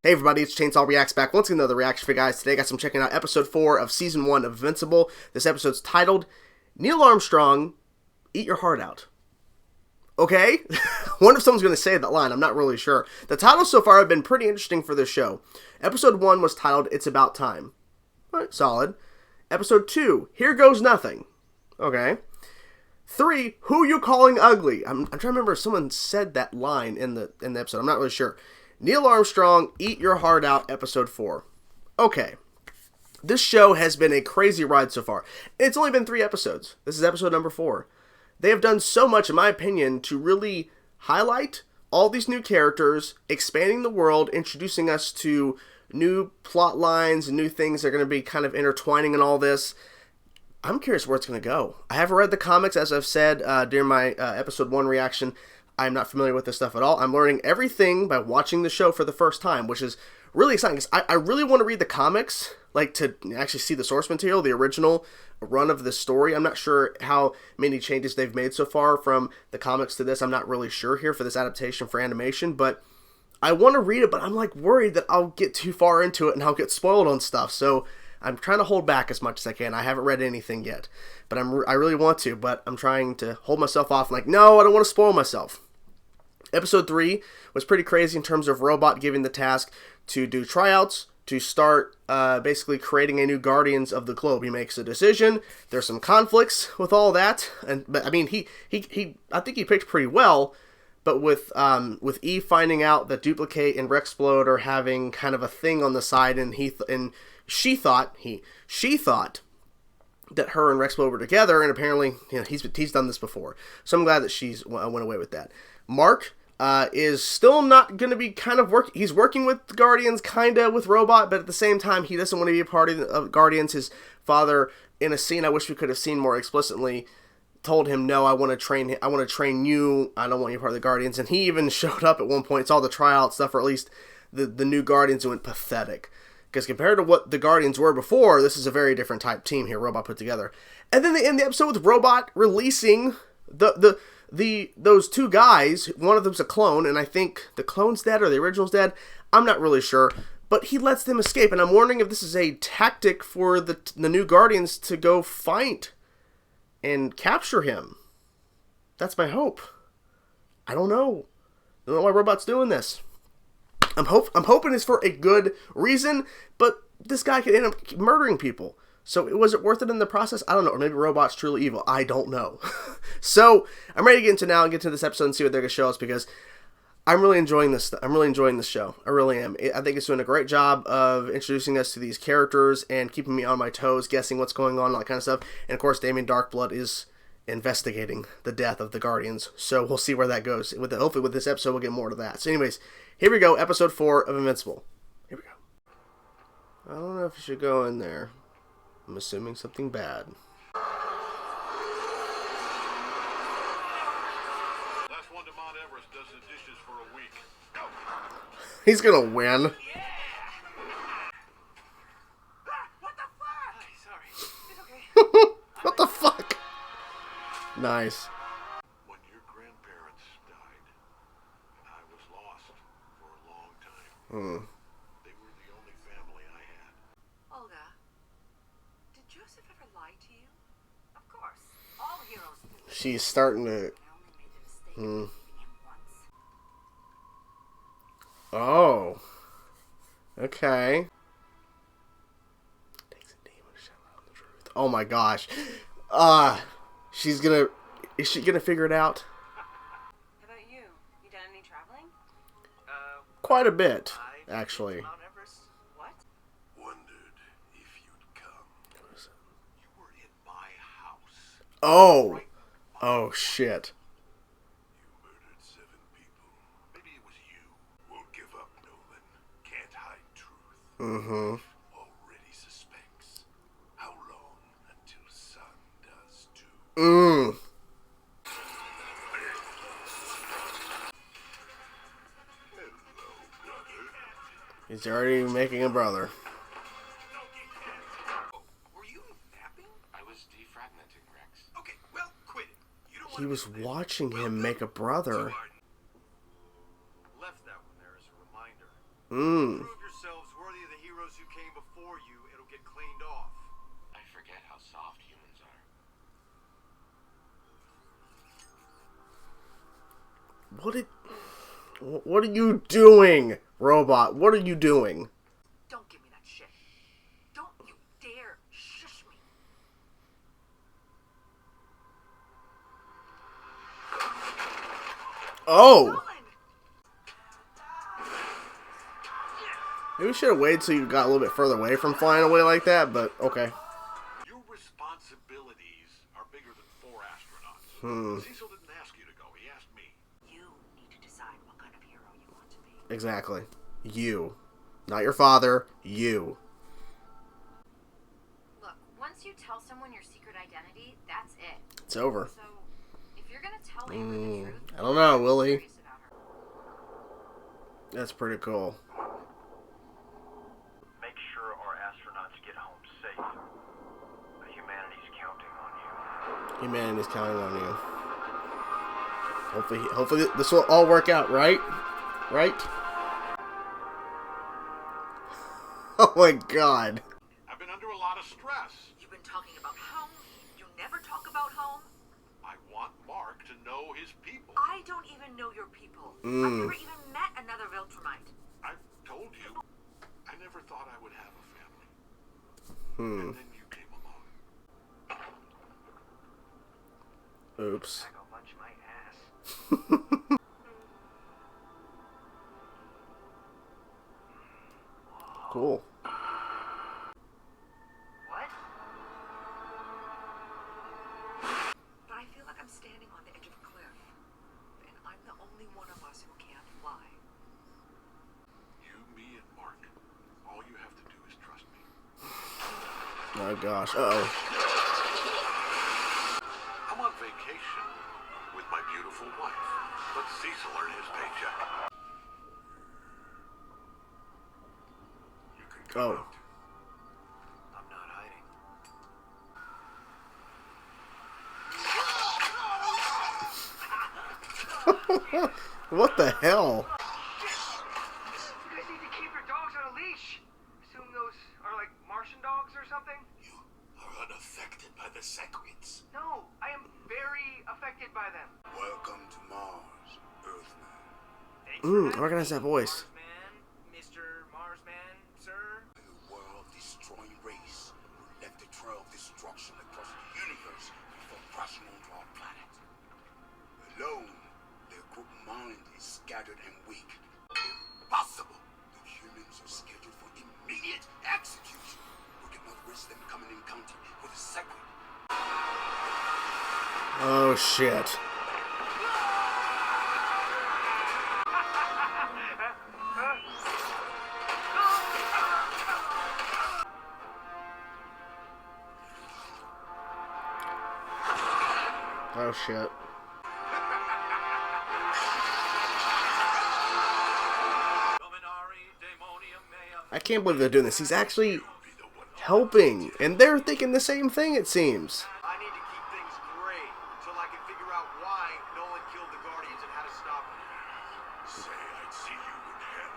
Hey everybody, it's Chainsaw Reacts back once again, another reaction for you guys. Today, guys, I'm checking out episode 4 of season 1 of Invincible. This episode's titled, Neil Armstrong, Eat Your Heart Out. Okay? Wonder if someone's going to say that line, I'm not really sure. The titles so far have been pretty interesting for this show. Episode 1 was titled, It's About Time. Alright, solid. Episode 2, Here Goes Nothing. Okay. 3, Who You Calling Ugly? I'm trying to remember if someone said that line in the episode, I'm not really sure. Neil Armstrong, Eat Your Heart Out, Episode 4. Okay. This show has been a crazy ride so far. It's only been 3 episodes. This is episode number 4. They have done so much, in my opinion, to really highlight all these new characters, expanding the world, introducing us to new plot lines and new things that are going to be kind of intertwining in all this. I'm curious where it's going to go. I haven't read the comics, as I've said during my episode 1 reaction. I'm not familiar with this stuff at all. I'm learning everything by watching the show for the first time, which is really exciting. Because I really want to read the comics, like to actually see the source material, the original run of the story. I'm not sure how many changes they've made so far from the comics to this. I'm not really sure here for this adaptation for animation, but I want to read it, but I'm like worried that I'll get too far into it and I'll get spoiled on stuff. So I'm trying to hold back as much as I can. I haven't read anything yet, but I really want to, but I'm trying to hold myself off. Like, no, I don't want to spoil myself. Episode 3 was pretty crazy in terms of Robot giving the task to do tryouts, to start basically creating a new Guardians of the Globe. He makes a decision. There's some conflicts with all that, but I mean, I think he picked pretty well. But with Eve finding out that Duplicate and Rexplode are having kind of a thing on the side, and she thought that her and Rexplode were together, and apparently, you know, he's done this before. So I'm glad that she's went away with that. Mark is still not going to be kind of working. He's working with the Guardians, kind of with Robot, but at the same time, he doesn't want to be a part of Guardians. His father, in a scene I wish we could have seen more explicitly, told him, "No, I want to train you. I don't want you part of the Guardians." And he even showed up at one point. It's all the tryout stuff, or at least the new Guardians went pathetic. Because compared to what the Guardians were before, this is a very different type team here Robot put together. And then they end the episode with Robot releasing those 2 guys. One of them's a clone, and I think the clone's dead or the original's dead. I'm not really sure. But he lets them escape, and I'm wondering if this is a tactic for the new Guardians to go fight and capture him. That's my hope. I don't know. I don't know why Robot's doing this. I'm hoping it's for a good reason, but this guy could end up murdering people. So was it worth it in the process? I don't know. Or maybe Robot's truly evil. I don't know. So I'm ready to get into now and get to this episode and see what they're going to show us, because I'm really enjoying this. I'm really enjoying this show. I really am. I think it's doing a great job of introducing us to these characters and keeping me on my toes, guessing what's going on, all that kind of stuff. And of course, Damien Darkblood is investigating the death of the Guardians. So we'll see where that goes. Hopefully with this episode, we'll get more to that. So anyways, here we go. Episode 4 of Invincible. Here we go. I don't know if you should go in there. I'm assuming something bad. Last one to Mount Everest does the dishes for a week. Go. He's gonna win. Yeah. What the fuck? Sorry. It's okay. What the fuck? Nice. When your grandparents died, I was lost for a long time. They were the only family I had. Olga, did Joseph ever lie to you? Of course. All heroes do. She's starting to... I only made the mistake of leaving him once. Oh. Okay. Takes a demon to shout out the truth. Oh my gosh. She's gonna... Is she gonna figure it out? How about you? You done any traveling? Quite a bit, actually. Mount Everest? What? Wondered if you'd come. You were in my house. Oh. Oh, shit. You murdered 7 people. Maybe it was you. Won't give up, Nolan. Can't hide truth. Mm-hmm. Already suspects. How long until Sun does too? Mm. Hello, brother. He's already making a brother. Were you napping? I was defragmenting, Rex. Okay, well, quit it. You don't He want was to do this. watching him make a brother. Left that one there as a reminder. Mm. Prove yourselves worthy of the heroes who came before you, it'll get cleaned off. I forget how soft humans are. What are you doing, robot? What are you doing? Don't give me that shit. Don't you dare shush me. Oh! Nolan! Maybe we should have waited till you got a little bit further away from flying away like that, but okay. Your responsibilities are bigger than 4 astronauts. Cecil didn't ask you to go. He asked me. You need to decide what kind of hero you want to be. Exactly. You. Not your father. You. Look, once you tell someone your secret identity, that's it. It's over. So, if you're gonna tell Amber the truth, I don't know, will he? curious about her. That's pretty cool. Make sure our astronauts get home safe. Humanity's counting on you. Humanity's counting on you. Hopefully this will all work out, right? Right? Oh my god. I've been under a lot of stress. You've been talking about home. You never talk about home. I want Mark to know his people. I don't even know your people. I've never even met another Viltrumite. I've told you, I never thought I would have a family. And then you came along. Oops. I go munch my ass. Cool. What? But I feel like I'm standing on the edge of a cliff. And I'm the only one of us who can't fly. You, me, and Mark. All you have to do is trust me. Oh gosh. Uh-oh. I'm on vacation with my beautiful wife. Let Cecil earn his paycheck. You can come Oh. out. I'm not hiding. What the hell? You guys need to keep your dogs on a leash. Assume those are like Martian dogs or something? You are unaffected by the sequence. No, I am very affected by them. Welcome to Mars, Earthman. Thanks Ooh, for I recognize that voice. Marsman, Mr. Marsman, sir. A world-destroying race who left a trail of destruction across the universe before crashing onto our planet. Alone, their group mind is scattered and weak. Impossible! The humans are scheduled for immediate execution. We cannot risk them coming in contact with the second. Oh shit. Oh shit. I can't believe they're doing this. He's actually helping, and they're thinking the same thing, it seems. I need to keep things gray until I can figure out why Nolan killed the Guardians and how to stop them. Say I'd see you in hell.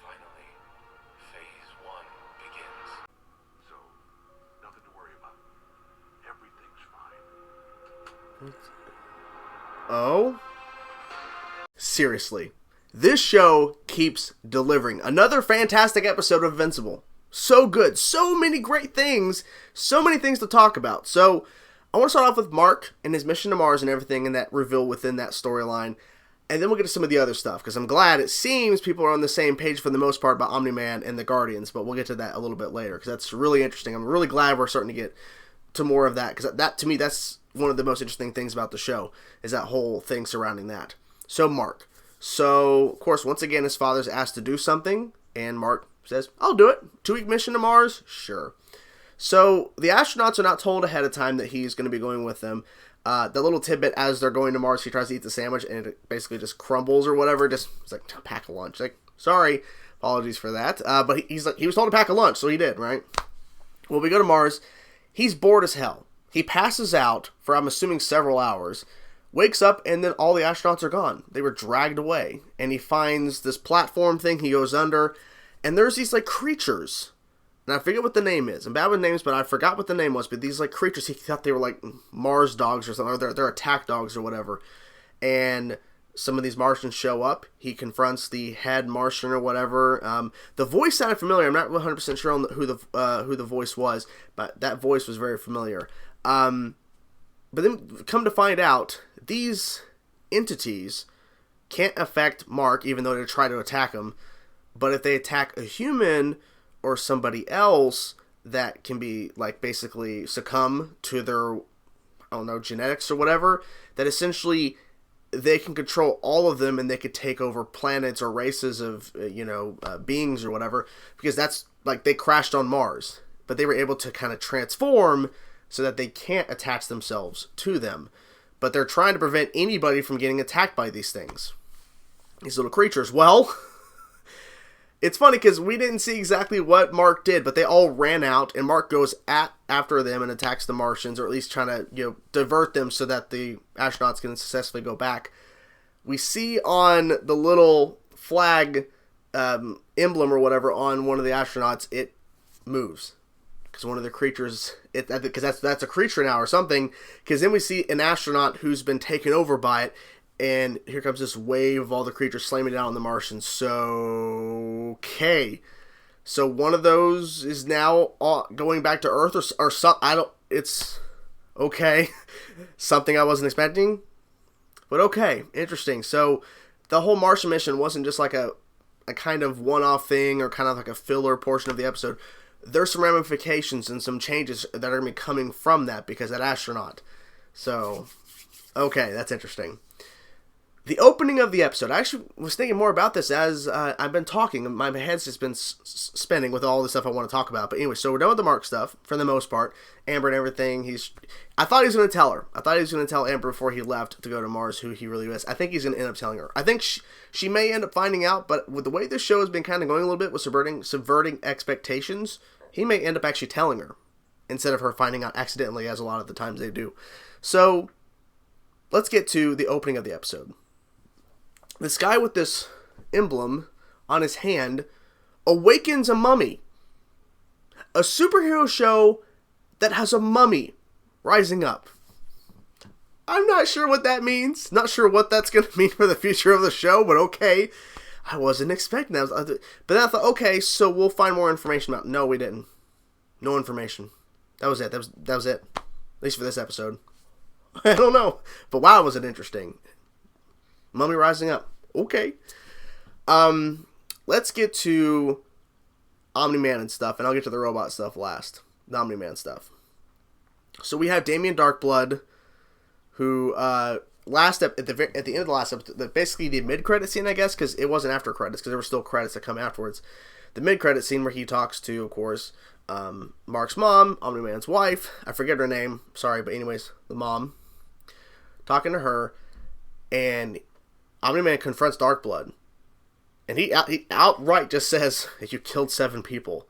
Finally, phase 1 begins. So, nothing to worry about. Everything's fine. Oh? Seriously. This show keeps delivering. Another fantastic episode of Invincible. So good. So many great things. So many things to talk about. So, I want to start off with Mark and his mission to Mars and everything and that reveal within that storyline. And then we'll get to some of the other stuff. Because I'm glad it seems people are on the same page for the most part about Omni-Man and the Guardians. But we'll get to that a little bit later. Because that's really interesting. I'm really glad we're starting to get to more of that. Because that, to me, that's one of the most interesting things about the show. Is that whole thing surrounding that. So, Mark. So, of course, once again, his father's asked to do something. And Mark says, I'll do it. 2-week mission to Mars? Sure. So, the astronauts are not told ahead of time that he's going to be going with them. The little tidbit as they're going to Mars, he tries to eat the sandwich and it basically just crumbles or whatever. It's like, pack a lunch. Like, sorry, apologies for that. But he was told to pack a lunch, so he did, right? Well, we go to Mars. He's bored as hell. He passes out for, I'm assuming, several hours. Wakes up, and then all the astronauts are gone. They were dragged away. And he finds this platform thing. He goes under. And there's these, like, creatures. And I forget what the name is. I'm bad with names, but I forgot what the name was. But these, like, creatures, he thought they were, like, Mars dogs or something. Or they're attack dogs or whatever. And some of these Martians show up. He confronts the head Martian or whatever. The voice sounded familiar. I'm not 100% sure on who the voice was. But that voice was very familiar. But then, come to find out, these entities can't affect Mark, even though they try to attack him. But if they attack a human or somebody else that can be, like, basically succumb to their, I don't know, genetics or whatever, that essentially they can control all of them and they could take over planets or races of, beings or whatever. Because that's, like, they crashed on Mars. But they were able to kind of transform so that they can't attach themselves to them. But they're trying to prevent anybody from getting attacked by these things. These little creatures. Well, it's funny because we didn't see exactly what Mark did, but they all ran out, and Mark goes after them and attacks the Martians, or at least trying to divert them so that the astronauts can successfully go back. We see on the little flag emblem or whatever on one of the astronauts, it moves. Because one of the creatures, because that's a creature now or something, because then we see an astronaut who's been taken over by it, and here comes this wave of all the creatures slamming down on the Martians. So, okay. So one of those is now going back to Earth or something. It's okay. Something I wasn't expecting. But okay, interesting. So the whole Martian mission wasn't just like a kind of one-off thing or kind of like a filler portion of the episode. There's some ramifications and some changes that are going to be coming from that because of that astronaut. So, okay, that's interesting. The opening of the episode, I actually was thinking more about this as I've been talking. My head's just been spinning with all the stuff I want to talk about. But anyway, so we're done with the Mark stuff, for the most part. Amber and everything. I thought he was going to tell her. I thought he was going to tell Amber before he left to go to Mars who he really is. I think he's going to end up telling her. I think she may end up finding out, but with the way this show has been kind of going a little bit with subverting expectations, he may end up actually telling her instead of her finding out accidentally, as a lot of the times they do. So, let's get to the opening of the episode. This guy with this emblem on his hand awakens a mummy. A superhero show that has a mummy rising up. I'm not sure what that means. Not sure what that's going to mean for the future of the show, but okay. I wasn't expecting that. But then I thought, okay, so we'll find more information about it. No, we didn't. No information. That was it. That was it. At least for this episode. I don't know. But wow, was it interesting. Mummy rising up. Okay. Let's get to Omni-Man and stuff, and I'll get to the robot stuff last. The Omni-Man stuff. So we have Damien Darkblood, who at the end of the last episode, basically the mid-credit scene, I guess, because it wasn't after credits, because there were still credits that come afterwards. The mid-credit scene where he talks to, of course, Mark's mom, Omni-Man's wife. I forget her name. Sorry, but anyways, the mom. Talking to her, and Omni-Man confronts Darkblood. And he outright just says, you killed 7 people.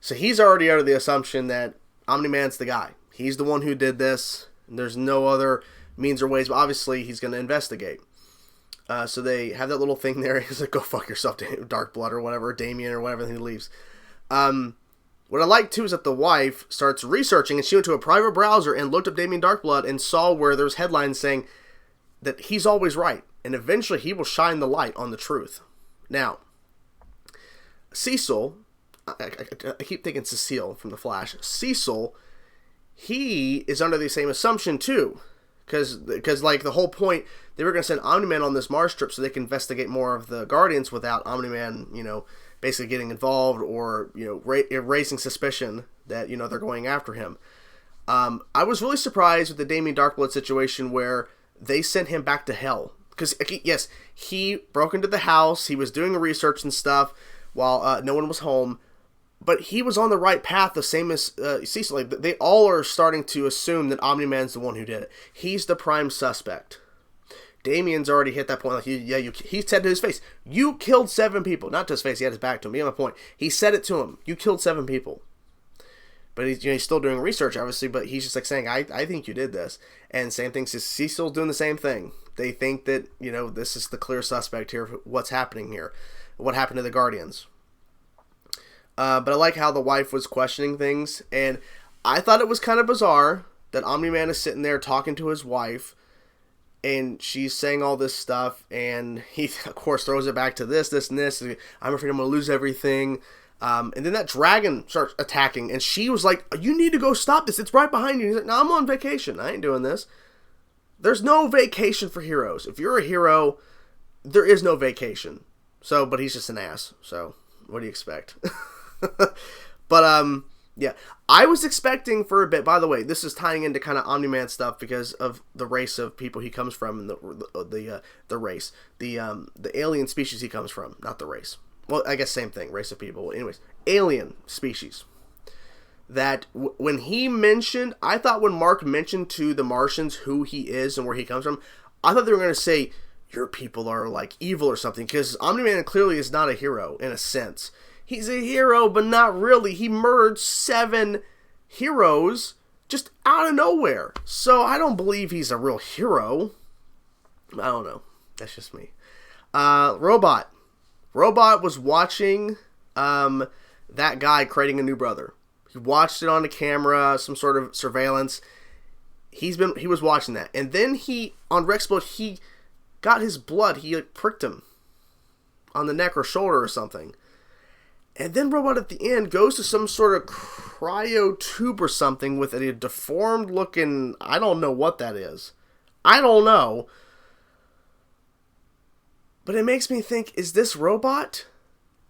So he's already under the assumption that Omni-Man's the guy. He's the one who did this. And there's no other means or ways, but obviously he's going to investigate. So they have that little thing there. He's like, go fuck yourself, Darkblood, or whatever, Damien, or whatever, and he leaves. What I like, too, is that the wife starts researching, and she went to a private browser and looked up Damien Darkblood and saw where there's headlines saying that he's always right, and eventually he will shine the light on the truth. Now, Cecil, I keep thinking Cecile from The Flash. Cecil, he is under the same assumption, too. Because like, the whole point, they were going to send Omni-Man on this Mars trip so they can investigate more of the Guardians without Omni-Man, basically getting involved or, raising suspicion that, they're going after him. I was really surprised with the Damien Darkblood situation where they sent him back to hell. Because, yes, he broke into the house, he was doing research and stuff while no one was home, but he was on the right path, the same as Cecil. Like, they all are starting to assume that Omni-Man's the one who did it. He's the prime suspect. Damien's already hit that point. Like, he said to his face, you killed 7 people. Not to his face, he had his back to him. He had a point. He said it to him. You killed 7 people. But he's still doing research, obviously, but he's just like saying, I think you did this. And same thing, Cecil's doing the same thing. They think that, this is the clear suspect here, what's happening here, what happened to the Guardians. But I like how the wife was questioning things, and I thought it was kind of bizarre that Omni-Man is sitting there talking to his wife, and she's saying all this stuff, and he, of course, throws it back to this, and this. I'm afraid I'm going to lose everything. And then that dragon starts attacking, and she was like, you need to go stop this. It's right behind you. He's like, no, I'm on vacation. I ain't doing this. There's no vacation for heroes. If you're a hero, there is no vacation. So, but he's just an ass. So, what do you expect? But, yeah. I was expecting for a bit, by the way, this is tying into kind of Omni-Man stuff because of the race of people he comes from and the race. The alien species he comes from, not the race. Well, I guess same thing, race of people. Anyways, alien species. That when he mentioned, I thought when Mark mentioned to the Martians who he is and where he comes from, I thought they were going to say, your people are like evil or something, because Omni-Man clearly is not a hero in a sense. He's a hero, but not really. He murdered 7 heroes just out of nowhere. So I don't believe he's a real hero. I don't know. That's just me. Robot was watching that guy creating a new brother. He watched it on the camera, some sort of surveillance. He was watching that. And then on Rexplode, he got his blood. He pricked him on the neck or shoulder or something. And then Robot at the end goes to some sort of cryo tube or something with a deformed looking, I don't know what that is. I don't know. But it makes me think, is this Robot?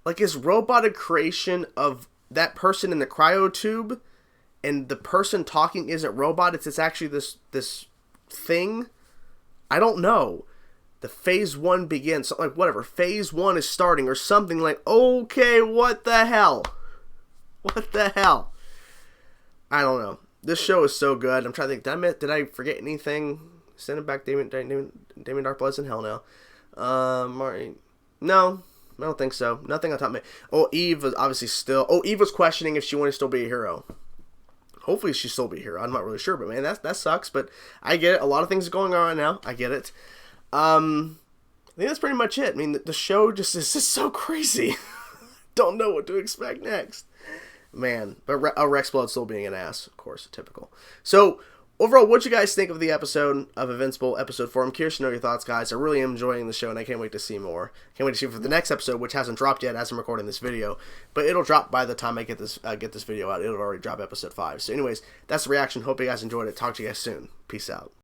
Like, is Robot a creation of that person in the cryo tube? And the person talking isn't Robot, it's actually this thing? I don't know. The phase 1 begins, so like whatever, phase 1 is starting or something like, okay, what the hell? What the hell? I don't know. This show is so good. I'm trying to think, did I forget anything? Send it back, Damien Darkblood's in hell now. Martin. No, I don't think so. Nothing on top of me. Oh, Eve was obviously still. Oh, Eve was questioning if she wanted to still be a hero. Hopefully, she'll still be a hero. I'm not really sure, but man, that sucks. But I get it. A lot of things are going on right now. I get it. I think that's pretty much it. I mean, the show just is just so crazy. Don't know what to expect next. Man, but Rexplode still being an ass, of course, typical. So, overall, what you guys think of the episode of Invincible, episode 4? I'm curious to know your thoughts, guys. I really am enjoying the show, and I can't wait to see more. Can't wait to see for the next episode, which hasn't dropped yet as I'm recording this video, but it'll drop by the time I get this video out. It'll already drop episode 5. So anyways, that's the reaction. Hope you guys enjoyed it. Talk to you guys soon. Peace out.